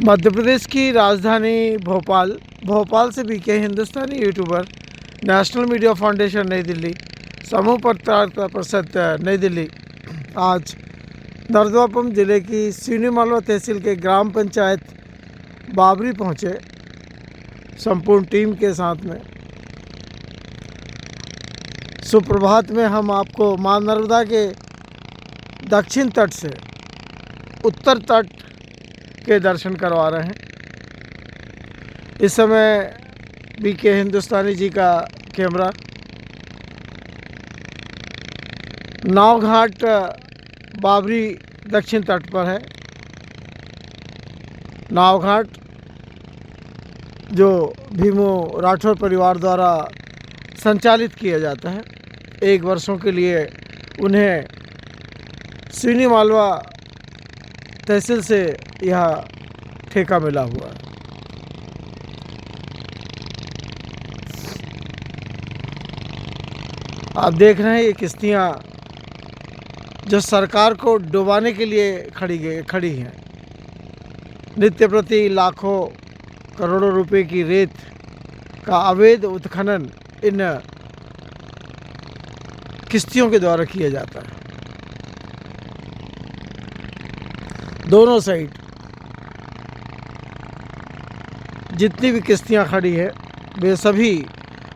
मध्य प्रदेश की राजधानी भोपाल से बीके हिंदुस्तानी यूट्यूबर, नेशनल मीडिया फाउंडेशन नई दिल्ली, समूह पत्रकारिता परिषद नई दिल्ली आज नर्मदापुरम जिले की सिवनी मालवा तहसील के ग्राम पंचायत बाबरी पहुंचे संपूर्ण टीम के साथ में। सुप्रभात में हम आपको मां नर्मदा के दक्षिण तट से उत्तर तट के दर्शन करवा रहे हैं। इस समय बीके हिंदुस्तानी जी का कैमरा नावघाट बाबरी दक्षिण तट पर है। नावघाट जो भीमो राठौर परिवार द्वारा संचालित किया जाता है। 1 वर्षों के लिए उन्हें सिवनी मालवा तहसील से यह ठेका मिला हुआ है। आप देख रहे हैं ये किश्तियाँ जो सरकार को डुबाने के लिए खड़ी हैं। नित्य प्रति लाखों करोड़ों रुपए की रेत का अवैध उत्खनन इन किश्तियों के द्वारा किया जाता है। दोनों साइड जितनी भी किश्तियाँ खड़ी है वे सभी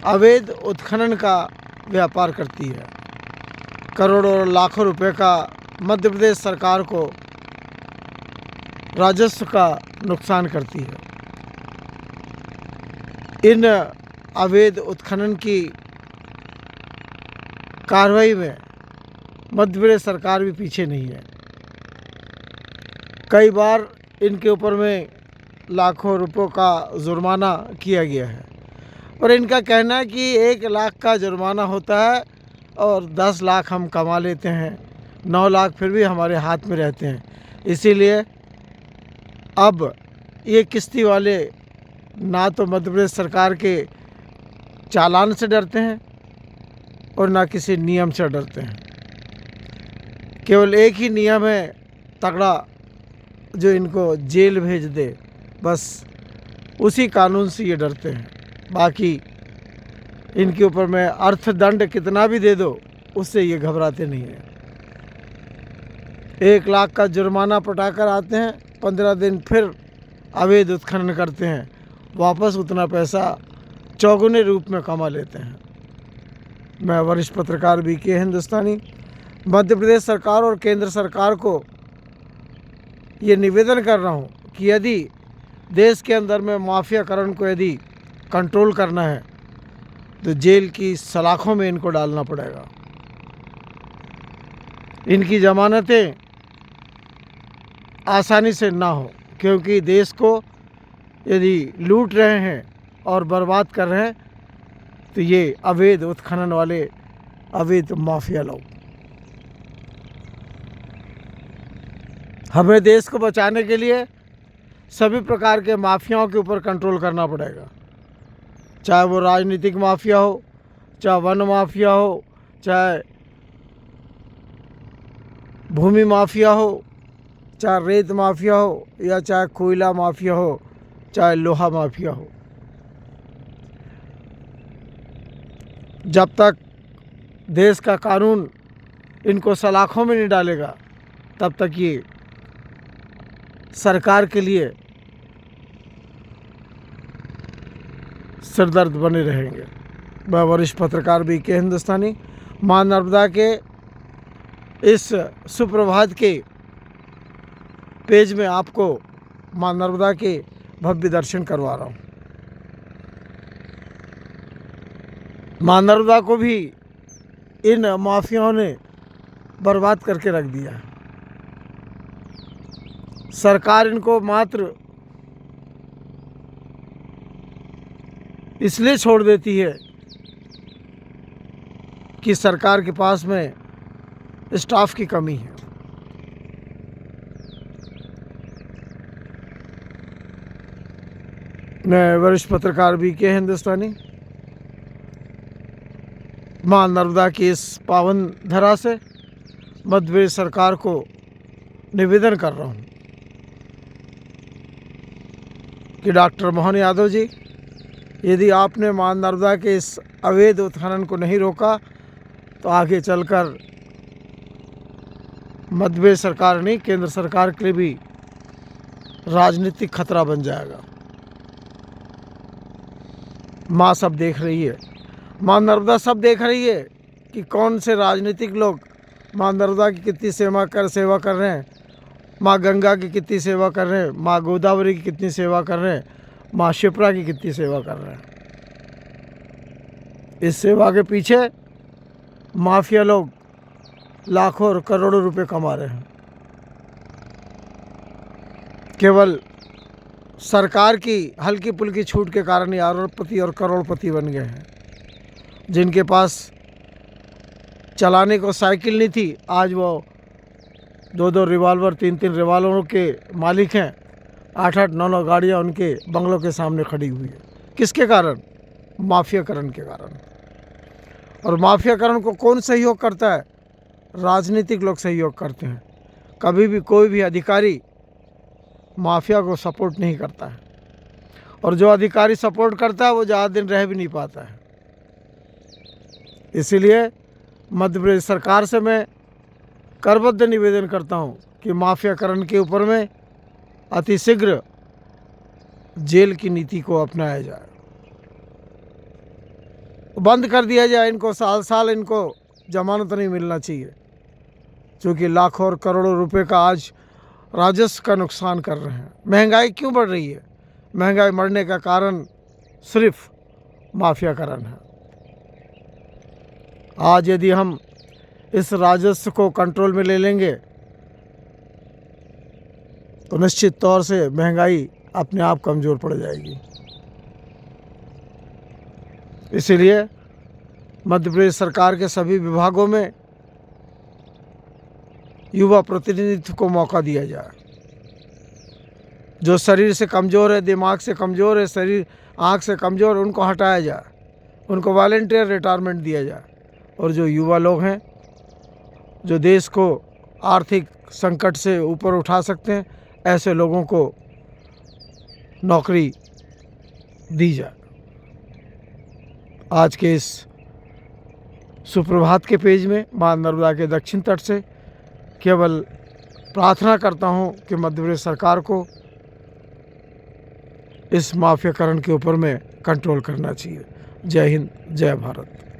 अवैध उत्खनन का व्यापार करती है। करोड़ों और लाखों रुपए का मध्य प्रदेश सरकार को राजस्व का नुकसान करती है। इन अवैध उत्खनन की कार्रवाई में मध्य प्रदेश सरकार भी पीछे नहीं है। कई बार इनके ऊपर में लाखों रुपयों का जुर्माना किया गया है और इनका कहना है कि 1 लाख का जुर्माना होता है और 10 लाख हम कमा लेते हैं, 9 लाख फिर भी हमारे हाथ में रहते हैं। इसीलिए अब ये किश्ती वाले ना तो मध्य प्रदेश सरकार के चालान से डरते हैं और ना किसी नियम से डरते हैं। केवल एक ही नियम है तगड़ा, जो इनको जेल भेज दे, बस उसी कानून से ये डरते हैं। बाकी इनके ऊपर में अर्थदंड कितना भी दे दो उससे ये घबराते नहीं हैं। 1 लाख का जुर्माना पटाकर आते हैं, 15 दिन फिर अवैध उत्खनन करते हैं, वापस उतना पैसा चौगुने रूप में कमा लेते हैं। मैं वरिष्ठ पत्रकार बीके हिंदुस्तानी मध्य प्रदेश सरकार और केंद्र सरकार को ये निवेदन कर रहा हूँ कि यदि देश के अंदर में माफियाकरण को यदि कंट्रोल करना है तो जेल की सलाखों में इनको डालना पड़ेगा। इनकी ज़मानतें आसानी से ना हो, क्योंकि देश को यदि लूट रहे हैं और बर्बाद कर रहे हैं तो ये अवैध उत्खनन वाले अवैध माफिया लोग। हमें देश को बचाने के लिए सभी प्रकार के माफियाओं के ऊपर कंट्रोल करना पड़ेगा, चाहे वो राजनीतिक माफिया हो, चाहे वन माफिया हो, चाहे भूमि माफिया हो, चाहे रेत माफिया हो, या चाहे कोयला माफिया हो, चाहे लोहा माफिया हो। जब तक देश का कानून इनको सलाखों में नहीं डालेगा तब तक ये सरकार के लिए सिरदर्द बने रहेंगे। मैं वरिष्ठ पत्रकार बीके हिंदुस्तानी मां नर्मदा के इस सुप्रभात के पेज में आपको मां नर्मदा के भव्य दर्शन करवा रहा हूँ। मां नर्मदा को भी इन माफियाओं ने बर्बाद करके रख दिया है। सरकार इनको मात्र इसलिए छोड़ देती है कि सरकार के पास में स्टाफ की कमी है। मैं वरिष्ठ पत्रकार बीके हिंदुस्तानी मां नर्मदा की इस पावन धरा से मध्य प्रदेश सरकार को निवेदन कर रहा हूँ कि डॉक्टर मोहन यादव जी, यदि आपने मां नर्मदा के इस अवैध उत्खनन को नहीं रोका तो आगे चलकर मध्य प्रदेश सरकार नहीं, केंद्र सरकार के लिए भी राजनीतिक खतरा बन जाएगा। माँ सब देख रही है, माँ नर्मदा सब देख रही है कि कौन से राजनीतिक लोग माँ नर्मदा की कितनी सेवा कर रहे हैं, माँ गंगा की कितनी सेवा कर रहे हैं, माँ गोदावरी की कितनी सेवा कर रहे हैं, माँ शिप्रा की कितनी सेवा कर रहे हैं। इस सेवा के पीछे माफिया लोग लाखों और करोड़ों रुपए कमा रहे हैं। केवल सरकार की हल्की पुल्की छूट के कारण ही अरबपति और करोड़पति बन गए हैं। जिनके पास चलाने को साइकिल नहीं थी, आज वो 2-2 रिवॉल्वर 3-3 रिवॉल्वरों के मालिक हैं। 8-8 9-9 गाड़ियाँ उनके बंगलों के सामने खड़ी हुई है। किसके कारण? माफियाकरण के कारण। और माफियाकरण को कौन सहयोग करता है? राजनीतिक लोग सहयोग करते हैं। कभी भी कोई भी अधिकारी माफिया को सपोर्ट नहीं करता है, और जो अधिकारी सपोर्ट करता है वो ज़्यादा दिन रह भी नहीं पाता है। इसीलिए मध्य प्रदेश सरकार से मैं करबद्ध निवेदन करता हूँ कि माफियाकरण के ऊपर में अतिशीघ्र जेल की नीति को अपनाया जाए, बंद कर दिया जाए। इनको साल इनको जमानत नहीं मिलना चाहिए, क्योंकि लाखों और करोड़ों रुपए का आज राजस्व का नुकसान कर रहे हैं। महंगाई क्यों बढ़ रही है? महंगाई बढ़ने का कारण सिर्फ माफियाकरण है। आज यदि हम इस राजस्व को कंट्रोल में ले लेंगे तो निश्चित तौर से महंगाई अपने आप कमज़ोर पड़ जाएगी। इसीलिए मध्य प्रदेश सरकार के सभी विभागों में युवा प्रतिनिधित्व को मौका दिया जाए। जो शरीर से कमज़ोर है, दिमाग से कमज़ोर है, शरीर आँख से कमज़ोर, उनको हटाया जाए, उनको वॉलंटियर रिटायरमेंट दिया जाए। और जो युवा लोग हैं, जो देश को आर्थिक संकट से ऊपर उठा सकते हैं, ऐसे लोगों को नौकरी दी जाए। आज के इस सुप्रभात के पेज में मां नर्मदा के दक्षिण तट से केवल प्रार्थना करता हूं कि मध्य प्रदेश सरकार को इस माफियाकरण के ऊपर में कंट्रोल करना चाहिए। जय हिंद, जय भारत।